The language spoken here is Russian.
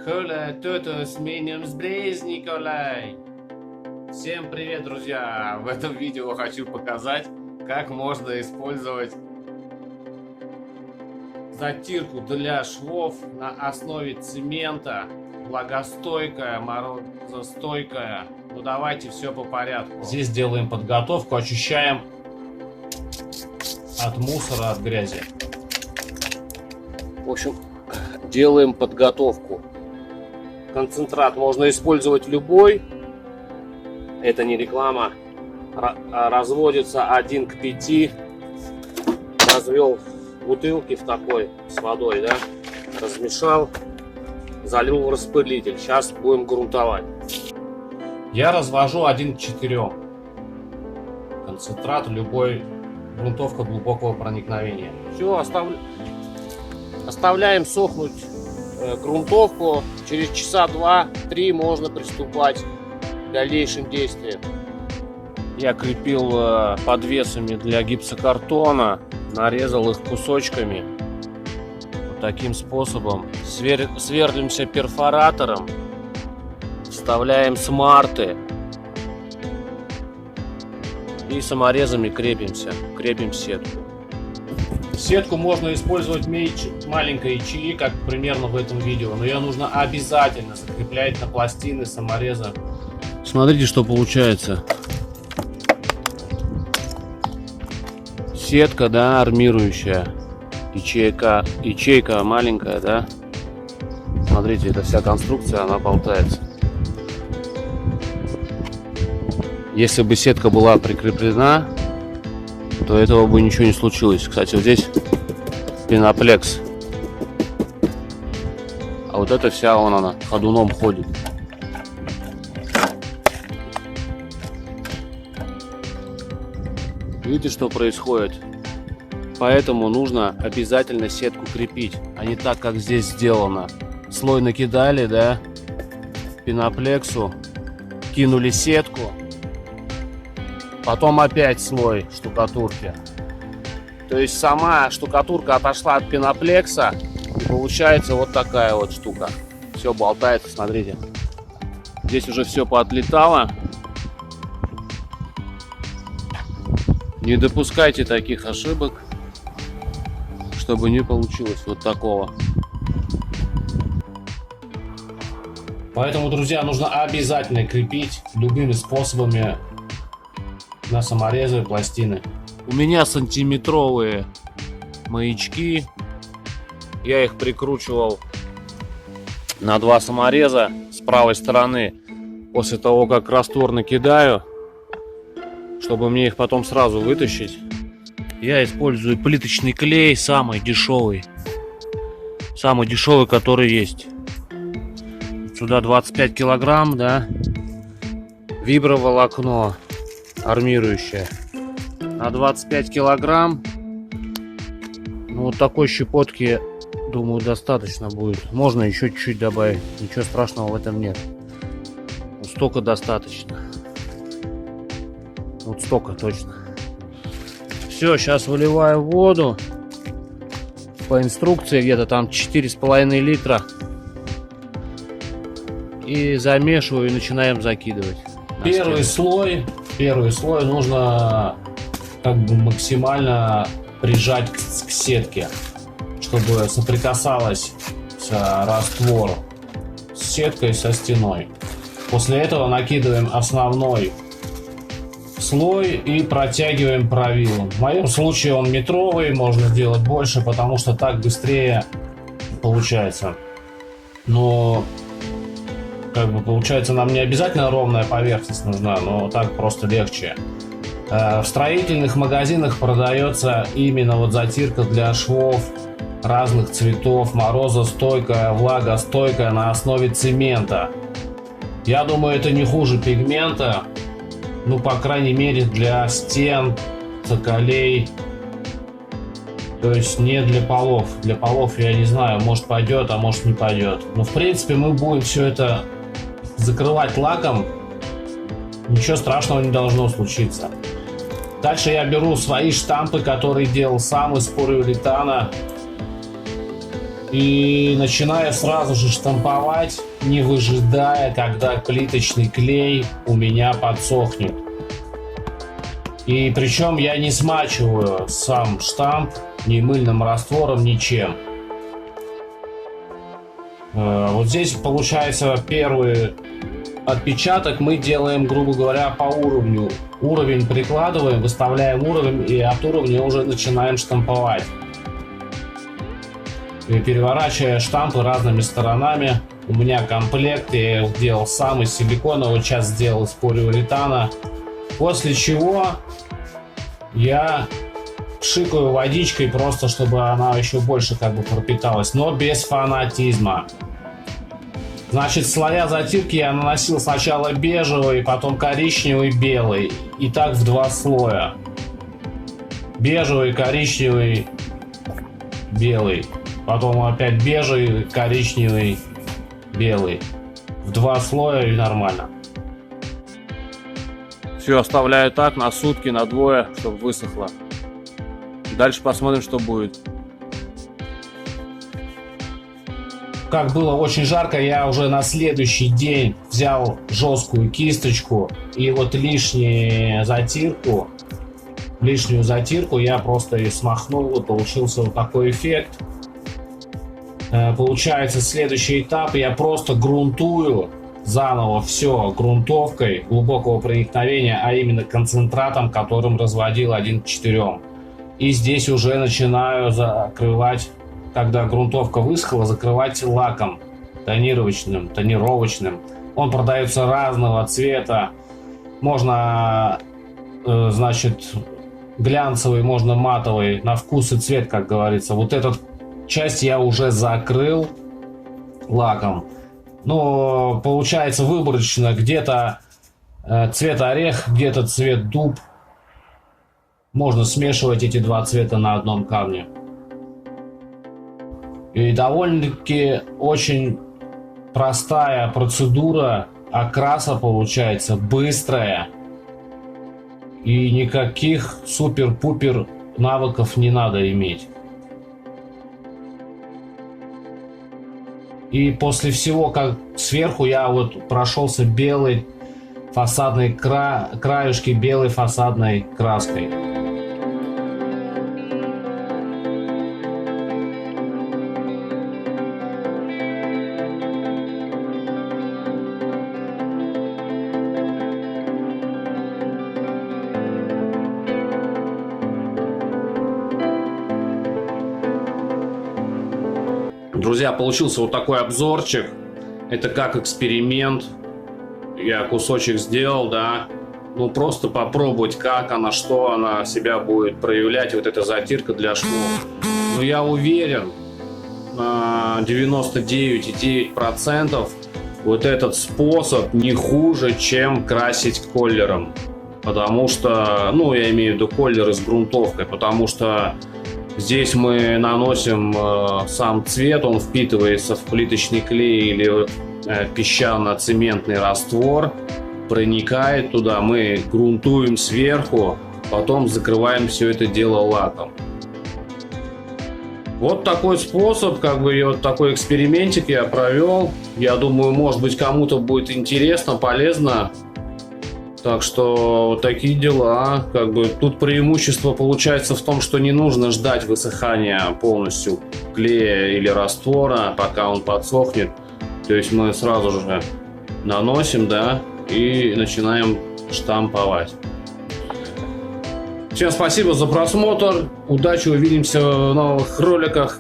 Хола тотус минимс брез Николай. Всем привет, друзья! В этом видео хочу показать, как можно использовать затирку для швов на основе цемента, влагостойкая, морозостойкая. Ну давайте все по порядку. Здесь делаем подготовку, очищаем от мусора, от грязи. В общем, делаем подготовку. Концентрат можно использовать любой. Это не реклама. Разводится 1 к 5. Развел в бутылке в такой с водой, да? Размешал, залил в распылитель. Сейчас будем грунтовать. Я развожу 1 к 4. Концентрат любой, грунтовка глубокого проникновения. Все, оставляем сохнуть грунтовку. Через часа 2-3 можно приступать к дальнейшим действиям. Я крепил подвесами для гипсокартона, нарезал их кусочками. Вот таким способом. Сверлимся перфоратором, вставляем смарты и саморезами крепим сетку. Сетку можно использовать маленькой ячеи, как примерно в этом видео, но ее нужно обязательно закреплять на пластины самореза. Смотрите, что получается. Сетка, да, армирующая. Ячейка маленькая, да. Смотрите, эта вся конструкция, она болтается. Если бы сетка была прикреплена, то этого бы ничего не случилось. Кстати, вот здесь пеноплекс. А вот эта вся, вон она, ходуном ходит. Видите, что происходит? Поэтому нужно обязательно сетку крепить, а не так, как здесь сделано. Слой накидали, да, пеноплексу, кинули сетку. Потом опять слой штукатурки. То есть сама штукатурка отошла от пеноплекса. И получается вот такая вот штука. Все болтается, смотрите. Здесь уже все поотлетало. Не допускайте таких ошибок, чтобы не получилось вот такого. Поэтому, друзья, нужно обязательно крепить любыми способами на саморезы пластины. У меня сантиметровые маячки. Я их прикручивал на 2 самореза с правой стороны. После того, как раствор накидаю, чтобы мне их потом сразу вытащить, я использую плиточный клей, самый дешевый, который есть. Сюда 25 килограмм, да, виброволокно армирующая на 25 килограмм. Ну, вот такой щепотки, думаю, достаточно будет. Можно еще чуть-чуть добавить, ничего страшного в этом нет. Вот столько достаточно. Вот столько точно. Все, сейчас выливаю воду по инструкции, где-то там 4,5 литра, и замешиваю, и начинаем закидывать. Первый слой нужно как бы максимально прижать к сетке, чтобы соприкасалась раствор с сеткой, со стеной. После этого накидываем основной слой и протягиваем правилом. В моем случае он метровый, можно делать больше, потому что так быстрее получается. Но как бы получается, нам не обязательно ровная поверхность нужна, но так просто легче. В строительных магазинах продается именно вот затирка для швов разных цветов, морозостойкая, влагостойкая, на основе цемента. Я думаю, это не хуже пигмента, ну, по крайней мере, для стен, цоколей. То есть не для полов. Для полов я не знаю, может пойдет, а может не пойдет. Но в принципе мы будем все это закрывать лаком. Ничего страшного не должно случиться. Дальше я беру свои штампы, которые делал сам из полиуретана. И начинаю сразу же штамповать, не выжидая, когда плиточный клей у меня подсохнет. И причем я не смачиваю сам штамп ни мыльным раствором, ничем. Вот здесь получается первый отпечаток мы делаем, грубо говоря, по уровню. Уровень прикладываем, выставляем уровень и от уровня уже начинаем штамповать. И переворачивая штампы разными сторонами. У меня комплект, я его делал сам из силикона, вот сейчас сделал из полиуретана. После чего я пшикаю водичкой просто, чтобы она еще больше как бы пропиталась, но без фанатизма. Значит, слоя затирки я наносил сначала бежевый, потом коричневый, белый. И так в 2 слоя. Бежевый, коричневый, белый. Потом опять бежевый, коричневый, белый. В 2 слоя и нормально. Все оставляю так на сутки, на 2, чтобы высохло. Дальше посмотрим, что будет. Как было очень жарко, я уже на следующий день взял жесткую кисточку и вот лишнюю затирку я просто и смахнул, и получился вот такой эффект. Получается, следующий этап я просто грунтую заново все грунтовкой глубокого проникновения, а именно концентратом, которым разводил 1 к 4. И здесь уже начинаю закрывать, когда грунтовка высохла, закрывать лаком тонировочным. Он продается разного цвета. Можно, значит, глянцевый, можно матовый, на вкус и цвет, как говорится. Вот эту часть я уже закрыл лаком. Но получается выборочно, где-то цвет орех, где-то цвет дуб. Можно смешивать эти 2 цвета на одном камне. И довольно-таки очень простая процедура окраса получается, быстрая. И никаких супер-пупер навыков не надо иметь. И после всего, как сверху я вот прошелся белой фасадной краюшки белой фасадной краской. Друзья, получился вот такой обзорчик. Это как эксперимент. Я кусочек сделал, да. Ну, просто попробовать, как она, что она себя будет проявлять. Вот эта затирка для швов. Но я уверен, на 99,9% вот этот способ не хуже, чем красить коллером. Потому что, ну, я имею в виду коллеры с грунтовкой. Потому что здесь мы наносим сам цвет, он впитывается в плиточный клей или песчано-цементный раствор, проникает туда, мы грунтуем сверху, потом закрываем все это дело лаком. Вот такой способ, как бы вот такой экспериментик я провел. Я думаю, может быть, кому-то будет интересно, полезно. Так что вот такие дела. Как бы тут преимущество получается в том, что не нужно ждать высыхания полностью клея или раствора, пока он подсохнет. То есть мы сразу же наносим, да, и начинаем штамповать. Всем спасибо за просмотр. Удачи, увидимся в новых роликах.